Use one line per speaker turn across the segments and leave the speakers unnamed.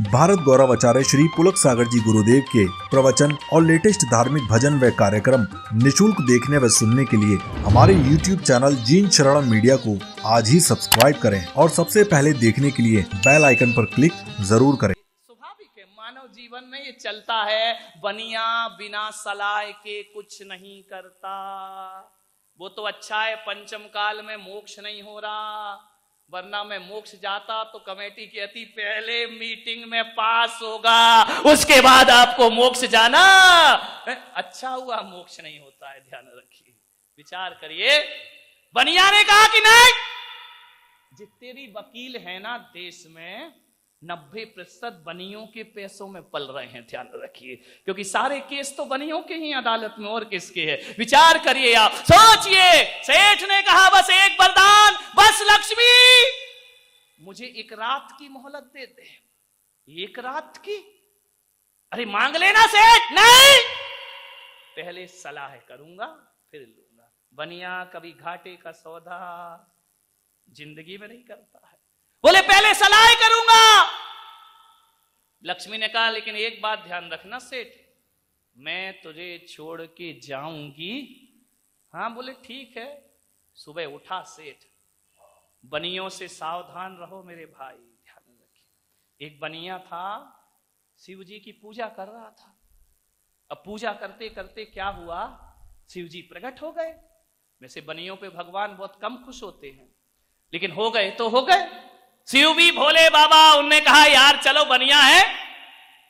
भारत गौरव आचार्य श्री पुलक सागर जी गुरुदेव के प्रवचन और लेटेस्ट धार्मिक भजन व कार्यक्रम निशुल्क देखने व सुनने के लिए हमारे YouTube चैनल जीन शरण मीडिया को आज ही सब्सक्राइब करें और सबसे पहले देखने के लिए बेल आइकन पर क्लिक जरूर करें।
स्वाभाविक है, मानव जीवन में ये चलता है, बनिया बिना सलाह के कुछ नहीं करता। वो तो अच्छा है पंचम काल में मोक्ष नहीं हो रहा, वरना मैं मोक्ष जाता तो कमेटी कहती पहले मीटिंग में पास होगा, उसके बाद आपको मोक्ष जाना। अच्छा हुआ मोक्ष नहीं होता है, ध्यान रखिए, विचार करिए। बनिया ने कहा कि नहीं, जितने भी वकील हैं ना देश में 90% बनियों के पैसों में पल रहे हैं, ध्यान रखिए, क्योंकि सारे केस तो बनियों के ही अदालत में और किसके है। विचार करिए, आप सोचिए। सेठ ने कहा बस एक वरदान, बस लक्ष्मी मुझे एक रात की मोहलत दे दे। एक रात की? अरे मांग लेना सेठ। नहीं, पहले सलाह करूंगा फिर लूंगा। बनिया कभी घाटे का सौदा जिंदगी में नहीं करता है। बोले पहले सलाह करूंगा। लक्ष्मी ने कहा लेकिन एक बात ध्यान रखना सेठ, मैं तुझे छोड़ के जाऊंगी। हाँ, बोले ठीक है। सुबह उठा सेठ, बनियों से सावधान रहो मेरे भाई, ध्यान रखिए। एक बनिया था, शिव जी की पूजा कर रहा था। अब पूजा करते करते क्या हुआ, शिव जी प्रकट हो गए। वैसे बनियों पे भगवान बहुत कम खुश होते हैं, लेकिन हो गए तो हो गए। शिव भी भोले बाबा, उनने कहा यार चलो बनिया है,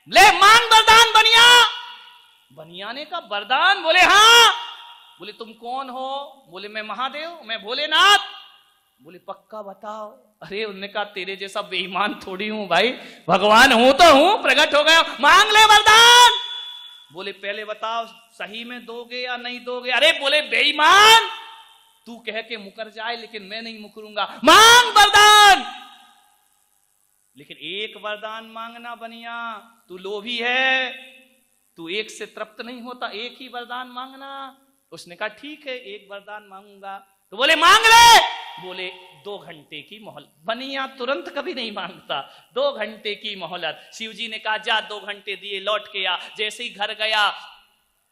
ले मांग वरदान बनिया। बनिया ने कहा वरदान? बोले हाँ। बोले तुम कौन हो? बोले मैं महादेव, मैं भोलेनाथ। बोले पक्का बताओ। अरे उनने कहा तेरे जैसा बेईमान थोड़ी हूं भाई, भगवान हूं तो हूं, प्रकट हो गया, मांग ले वरदान। बोले पहले बताओ सही में दोगे या नहीं दोगे? अरे बोले बेईमान, तू कह के मुकर जाए लेकिन मैं नहीं मुकरूंगा, मांग वरदान। लेकिन एक वरदान मांगना बनिया, तू लोभी है, तू एक से तृप्त नहीं होता, एक ही वरदान मांगना। उसने कहा ठीक है एक वरदान मांगूंगा। तो बोले मांग ले। बोले 2 घंटे की मोहलत। बनिया तुरंत कभी नहीं मांगता, 2 घंटे की मोहलत। शिव जी ने कहा जा 2 घंटे दिए, लौट के आ। जैसे ही घर गया,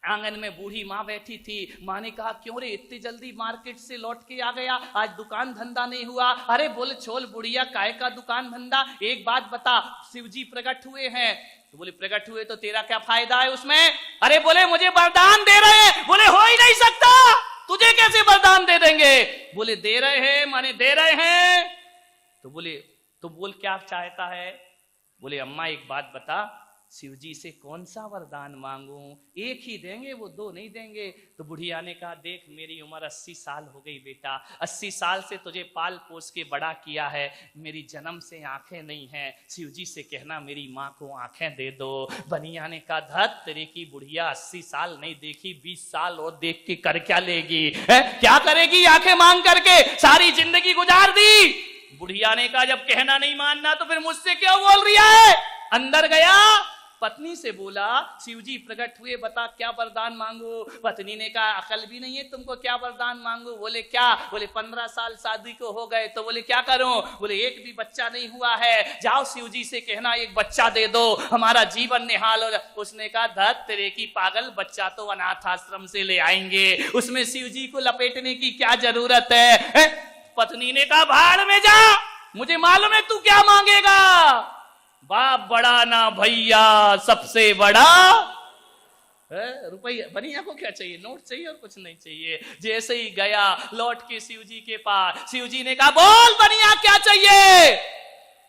आंगन में बूढ़ी माँ बैठी थी। माँ ने कहा क्यों रे इतनी जल्दी मार्केट से लौट के आ गया, आज दुकान धंधा नहीं हुआ? अरे बोले छोल बुढ़िया, काय का दुकान धंधा, एक बात बता, शिव जी प्रकट हुए हैं। तो बोले प्रकट हुए तो तेरा क्या फायदा है उसमें? अरे बोले मुझे वरदान दे रहे हैं। बोले हो ही नहीं सकता, तुझे कैसे वरदान दे देंगे? बोले दे रहे हैं, माने दे रहे हैं। तो बोले तो बोल क्या चाहता है? बोले अम्मा एक बात बता, शिव जी से कौन सा वरदान मांगूं? एक ही देंगे, वो 2 नहीं देंगे। तो बुढ़िया ने कहा देख मेरी उम्र 80 साल हो गई बेटा, 80 साल से तुझे पाल पोस के बड़ा किया है, मेरी जन्म से आंखें नहीं हैं, शिव जी से कहना मेरी माँ को आंखें दे दो। बनिया ने कहा धत तेरे की बुढ़िया 80 साल नहीं देखी, 20 साल और देख के कर क्या लेगी है? क्या करेगी आंखें मांग करके? सारी जिंदगी गुजार दी। बुढ़िया ने कहा जब कहना नहीं मानना तो फिर मुझसे क्यों बोल रही है? अंदर गया, पत्नी से बोला शिव जी प्रकट हुए, बता क्या वरदान मांगू? पत्नी ने कहा अकल भी नहीं है तुमको, क्या वरदान मांगू? बोले क्या? बोले 15 साल शादी को हो गए। तो बोले क्या करूं? बोले एक भी बच्चा नहीं हुआ है, जाओ शिव जी से कहना एक बच्चा दे दो, हमारा जीवन निहाल हो। उसने कहा धत तेरे की पागल, बच्चा तो अनाथ आश्रम से ले आएंगे, उसमें शिव जी को लपेटने की क्या जरूरत है? पत्नी ने कहा भाड़ में जा, मुझे मालूम है तू क्या मांगेगा। बाप बड़ा ना भैया सबसे बड़ा रुपया। बनिया को क्या चाहिए? नोट चाहिए और कुछ नहीं चाहिए। जैसे ही गया लौट के शिव जी के पास, शिव जी ने कहा बोल बनिया क्या चाहिए?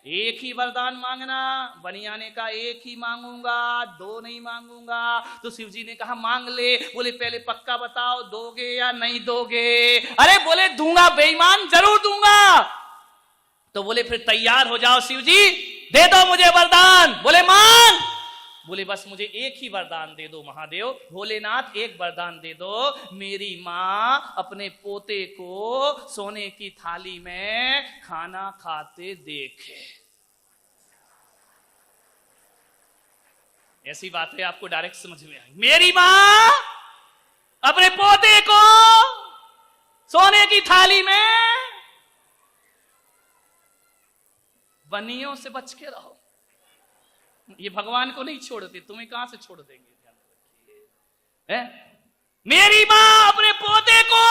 एक ही वरदान मांगना। बनिया ने कहा एक ही मांगूंगा, 2 नहीं मांगूंगा। तो शिव जी ने कहा मांग ले। बोले पहले पक्का बताओ दोगे या नहीं दोगे? अरे बोले दूंगा बेईमान, जरूर दूंगा। तो बोले फिर तैयार हो जाओ शिव जी, दे दो मुझे वरदान। बोले मांग। बोले बस मुझे एक ही वरदान दे दो महादेव, भोलेनाथ एक वरदान दे दो, मेरी माँ अपने पोते को सोने की थाली में खाना खाते देखे। ऐसी बातें आपको डायरेक्ट समझ में आई। मेरी माँ अपने पोते को सोने की थाली में बनियों से बच के रहो। ये भगवान को नहीं छोड़ते, तुम्हें कहां से छोड़ देंगे? ध्यान रखिए। मेरी मां अपने पोते को,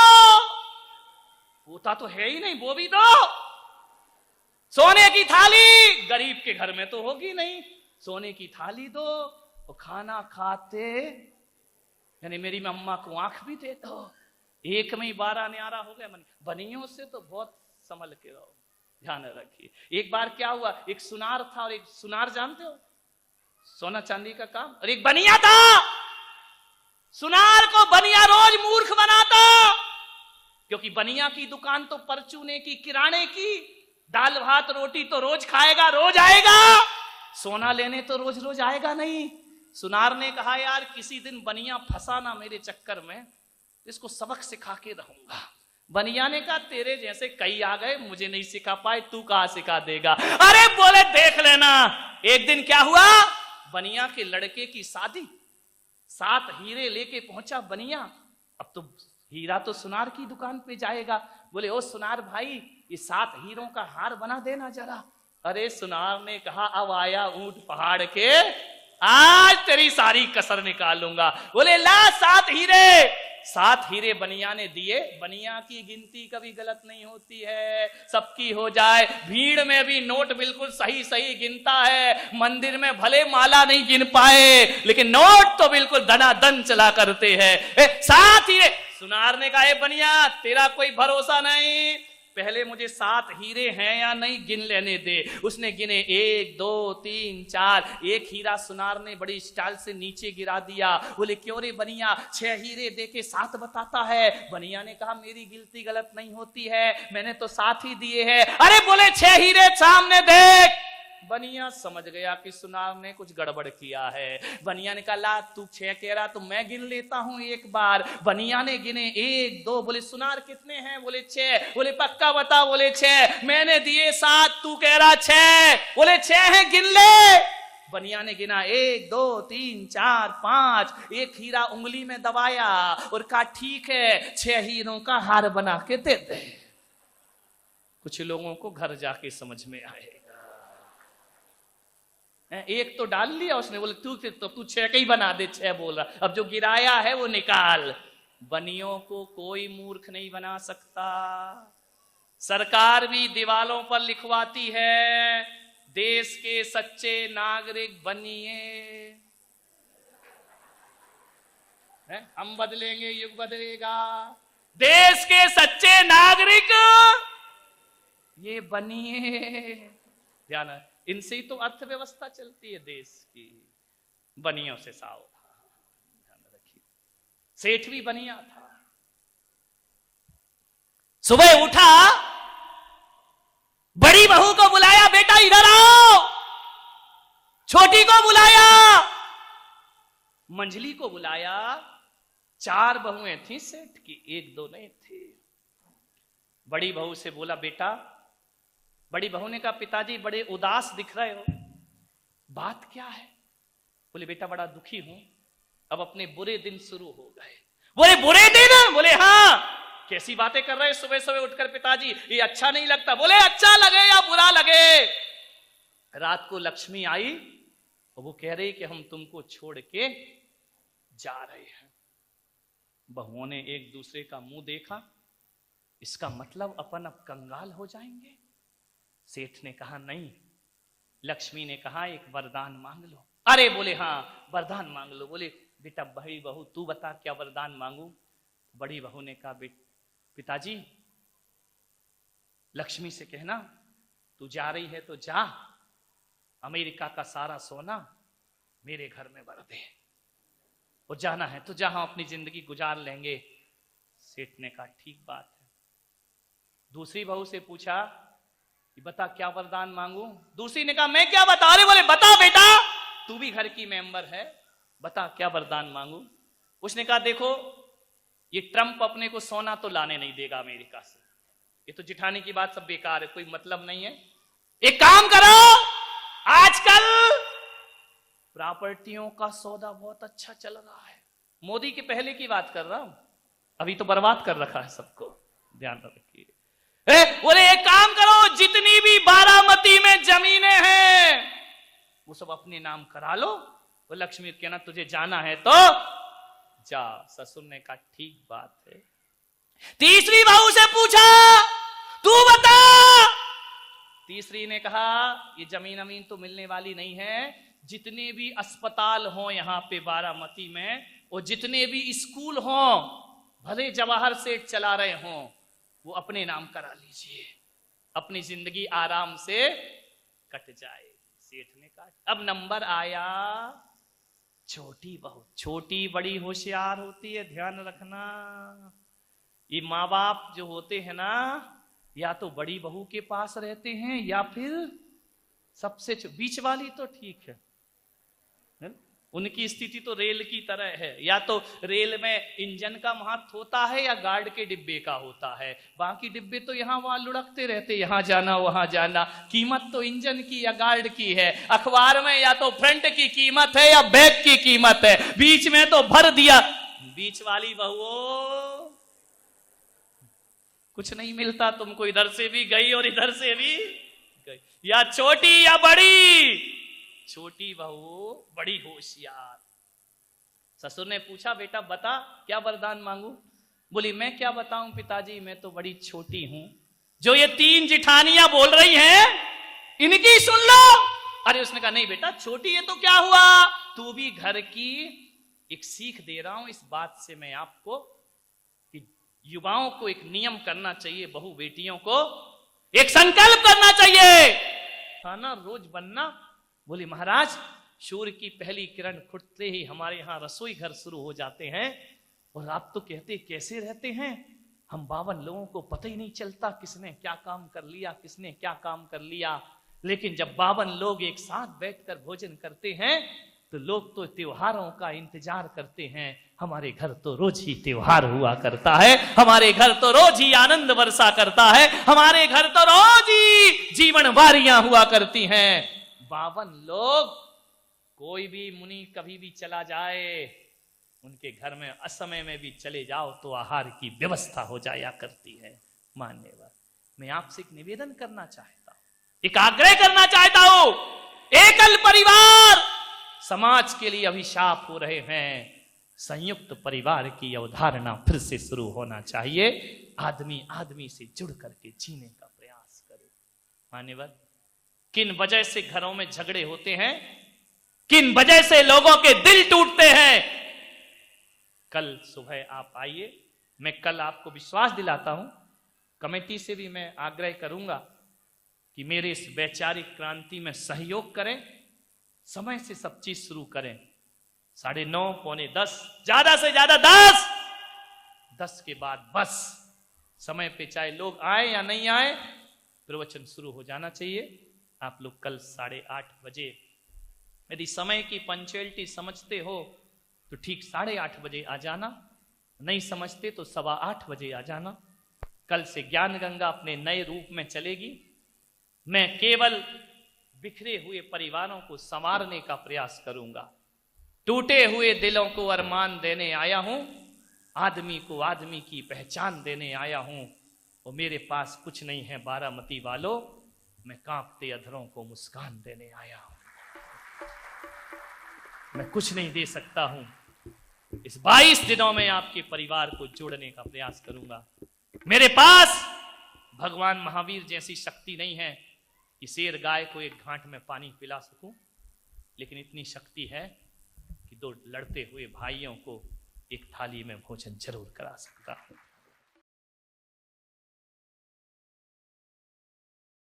पोता तो है ही नहीं, वो भी दो। सोने की थाली, गरीब के घर में तो होगी नहीं, सोने की थाली दो और खाना खाते, यानी मेरी अम्मा को आंख भी दे दो। एक में ही 12 न्यारा हो गया। बनियों से तो बहुत संभल के रहो, ध्यान रखिए। एक बार क्या हुआ, एक सुनार था, और एक सुनार जानते हो सोना चांदी का काम, और एक बनिया था। सुनार को बनिया रोज मूर्ख बनाता, क्योंकि बनिया की दुकान तो परचूने की, किराने की, दाल भात रोटी तो रोज खाएगा, रोज आएगा, सोना लेने तो रोज रोज आएगा नहीं। सुनार ने कहा यार किसी दिन बनिया फंसा ना मेरे चक्कर में, इसको सबक सिखा के रहूंगा। बनिया ने कहा तेरे जैसे कई आ गए, मुझे नहीं सिखा पाए, तू कहां सिखा देगा? अरे बोले देख लेना। एक दिन क्या हुआ, बनिया के लड़के की शादी, 7 हीरे लेके पहुंचा बनिया। अब तो हीरा तो सुनार की दुकान पे जाएगा। बोले ओ सुनार भाई, ये 7 हीरों का हार बना देना जरा। अरे सुनार ने कहा अब आया ऊंट पहाड़ के, आज तेरी सारी कसर निकालूंगा। बोले ला 7 हीरे। 7 हीरे बनिया ने दिए। बनिया की गिनती कभी गलत नहीं होती है, सबकी हो जाए। भीड़ में भी नोट बिल्कुल सही सही गिनता है। मंदिर में भले माला नहीं गिन पाए, लेकिन नोट तो बिल्कुल धनाधन चला करते हैं। 7 हीरे। सुनार ने कहा बनिया तेरा कोई भरोसा नहीं, पहले मुझे 7 हीरे हैं या नहीं गिन लेने दे। उसने गिने 1 2 3 4। एक हीरा सुनार ने बड़ी स्टाइल से नीचे गिरा दिया। बोले क्यों रे बनिया, 6 हीरे देके 7 बताता है? बनिया ने कहा मेरी गिनती गलत नहीं होती है, मैंने तो 7 ही दिए हैं। अरे बोले 6 हीरे सामने देख। बनिया समझ गया कि सुनार ने कुछ गड़बड़ किया है। बनिया ने कहा ला तू 6 कह रहा तो मैं गिन लेता हूं एक बार। बनिया ने गिने 1 2। बोले सुनार कितने हैं? बोले 6। बोले पक्का बता? बोले 6। मैंने दिए 7, तू कह रहा 6। बोले 6 हैं, गिन ले। बनिया ने गिना 1 2 3 4 5। एक हीरा उंगली में दबाया और कहा ठीक है, 6 हीरों का हार बना के दे दे। कुछ लोगों को घर जाके समझ में आएगा। एक तो डाल लिया उसने, बोले तू 6 का ही बना दे, 6 बोल रहा, अब जो गिराया है वो निकाल। बनियों को कोई मूर्ख नहीं बना सकता। सरकार भी दीवालों पर लिखवाती है देश के सच्चे नागरिक बनिए, हम बदलेंगे युग बदलेगा। देश के सच्चे नागरिक ये बनिए। ध्यान है, इनसे ही तो अर्थव्यवस्था चलती है देश की। बनियों से सावधान, ध्यान रखिए। सेठ भी बनिया था। सुबह उठा, बड़ी बहू को बुलाया, बेटा इधर आओ। छोटी को बुलाया, मंझली को बुलाया। 4 बहुएं थी सेठ की, 1 2 नहीं थी। बड़ी बहू से बोला बेटा, बड़ी बहू ने कहा पिताजी बड़े उदास दिख रहे हो, बात क्या है? बोले बेटा बड़ा दुखी हूं, अब अपने बुरे दिन शुरू हो गए। बोले बुरे दिन? बोले हाँ। कैसी बातें कर रहे हैं सुबह सुबह उठकर पिताजी, ये अच्छा नहीं लगता। बोले अच्छा लगे या बुरा लगे, रात को लक्ष्मी आई और वो कह रही कि हम तुमको छोड़ के जा रहे हैं। बहुओं ने एक दूसरे का मुंह देखा, इसका मतलब अपन अब कंगाल हो जाएंगे। सेठ ने कहा नहीं। लक्ष्मी ने कहा एक वरदान मांग लो। अरे बोले हाँ वरदान मांग लो। बोले बेटा बड़ी बहू तू बता क्या वरदान मांगू? बड़ी बहू ने कहा पिताजी लक्ष्मी से कहना तू जा रही है तो जा, अमेरिका का सारा सोना मेरे घर में भर दे, और जाना है तो जहां अपनी जिंदगी गुजार लेंगे। सेठ ने कहा ठीक बात है। दूसरी बहू से पूछा बता क्या वरदान मांगू? दूसरी ने कहा मैं क्या बता रही? बोले बता बेटा, तू भी घर की मेंबर है, बता क्या वरदान मांगू? उसने कहा देखो ये ट्रंप अपने को सोना तो लाने नहीं देगा अमेरिका से, ये तो जिठाने की बात सब बेकार है, कोई मतलब नहीं है। एक काम करो, आजकल प्रॉपर्टियों का सौदा बहुत अच्छा चल रहा है। मोदी के पहले की बात कर रहा हूं, अभी तो बर्बाद कर रखा है सबको, ध्यान रखिए। बोले एक काम करो, जितनी भी बारामती में जमीनें हैं वो सब अपने नाम करा लो। वो लक्ष्मी कहना तुझे जाना है तो जा। ससुर ने कहा ठीक बात है। तीसरी बहू से पूछा तू बता। तीसरी ने कहा ये जमीन अमीन तो मिलने वाली नहीं है, जितने भी अस्पताल हों यहाँ पे बारामती में, और जितने भी स्कूल हों, भले जवाहर सेठ चला रहे हों, वो अपने नाम करा लीजिए, अपनी जिंदगी आराम से कट जाए। सेठ ने कहा अब नंबर आया छोटी बहू। छोटी बड़ी होशियार होती है, ध्यान रखना। ये माँ बाप जो होते हैं ना, या तो बड़ी बहू के पास रहते हैं या फिर सबसे बीच वाली तो ठीक है, उनकी स्थिति तो रेल की तरह है। या तो रेल में इंजन का महत्व होता है या गार्ड के डिब्बे का होता है, बाकी डिब्बे तो यहाँ वहां लुढ़कते रहते, यहां जाना वहां जाना। कीमत तो इंजन की या गार्ड की है। अखबार में या तो फ्रंट की कीमत है या बैक की कीमत है, बीच में तो भर दिया। बीच वाली बहुओं कुछ नहीं मिलता तुमको, इधर से भी गई और इधर से भी गई। या छोटी या बड़ी, छोटी बहू बड़ी होशियार। ससुर ने पूछा बेटा बता क्या वरदान मांगू। बोली मैं क्या बताऊं पिताजी, मैं तो बड़ी छोटी हूं। जो ये 3 जिठानियां बोल रही हैं इनकी सुन लो। अरे उसने कहा नहीं बेटा छोटी है तो क्या हुआ, तू भी घर की एक सीख दे रहा हूं इस बात से मैं आपको कि युवाओं को एक नियम करना चाहिए, बहू बेटियों को एक संकल्प करना चाहिए, खाना रोज बनना। बोली महाराज सूर्य की पहली किरण फुटते ही हमारे यहाँ रसोई घर शुरू हो जाते हैं, और आप तो कहते कैसे रहते हैं, हम 52 लोगों को पता ही नहीं चलता किसने क्या काम कर लिया, किसने क्या काम कर लिया। लेकिन जब 52 लोग एक साथ बैठकर भोजन करते हैं तो लोग तो त्योहारों का इंतजार करते हैं। हमारे घर तो रोज ही त्योहार हुआ करता है, हमारे घर तो रोज ही आनंद वर्षा करता है, हमारे घर तो रोज ही जीवन वारियां हुआ करती हैं। 52 लोग, कोई भी मुनि कभी भी चला जाए उनके घर में असमय में भी चले जाओ तो आहार की व्यवस्था हो जाया करती है। मान्यवर मैं आपसे एक निवेदन करना चाहता हूं, एक आग्रह करना चाहता हूं। एकल परिवार समाज के लिए अभिशाप हो रहे हैं, संयुक्त परिवार की अवधारणा फिर से शुरू होना चाहिए। आदमी आदमी से जुड़ करके जीने का प्रयास करे। मान्यवर किन वजह से घरों में झगड़े होते हैं, किन वजह से लोगों के दिल टूटते हैं, कल सुबह आप आइए, मैं कल आपको विश्वास दिलाता हूं, कमेटी से भी मैं आग्रह करूंगा कि मेरे इस वैचारिक क्रांति में सहयोग करें, समय से सब चीज शुरू करें। 9:30 पौने 10, ज्यादा से ज्यादा 10 के बाद बस समय पे चाहे लोग आए या नहीं आए प्रवचन शुरू हो जाना चाहिए। आप लोग कल 8:30 बजे, यदि समय की पंक्चुअलिटी समझते हो तो ठीक 8:30 बजे आ जाना, नहीं समझते तो 8:15 बजे आ जाना। कल से ज्ञान गंगा अपने नए रूप में चलेगी। मैं केवल बिखरे हुए परिवारों को संवारने का प्रयास करूंगा, टूटे हुए दिलों को अरमान देने आया हूं, आदमी को आदमी की पहचान देने आया हूं। और मेरे पास कुछ नहीं है बारामती वालों, मैं कांपते अधरों को मुस्कान देने आया हूं। मैं कुछ नहीं दे सकता हूं, इस 22 दिनों में आपके परिवार को जोड़ने का प्रयास करूंगा। मेरे पास भगवान महावीर जैसी शक्ति नहीं है कि शेर गाय को एक घाट में पानी पिला सकूं, लेकिन इतनी शक्ति है कि 2 लड़ते हुए भाइयों को एक थाली में भोजन जरूर करा सकता हूं।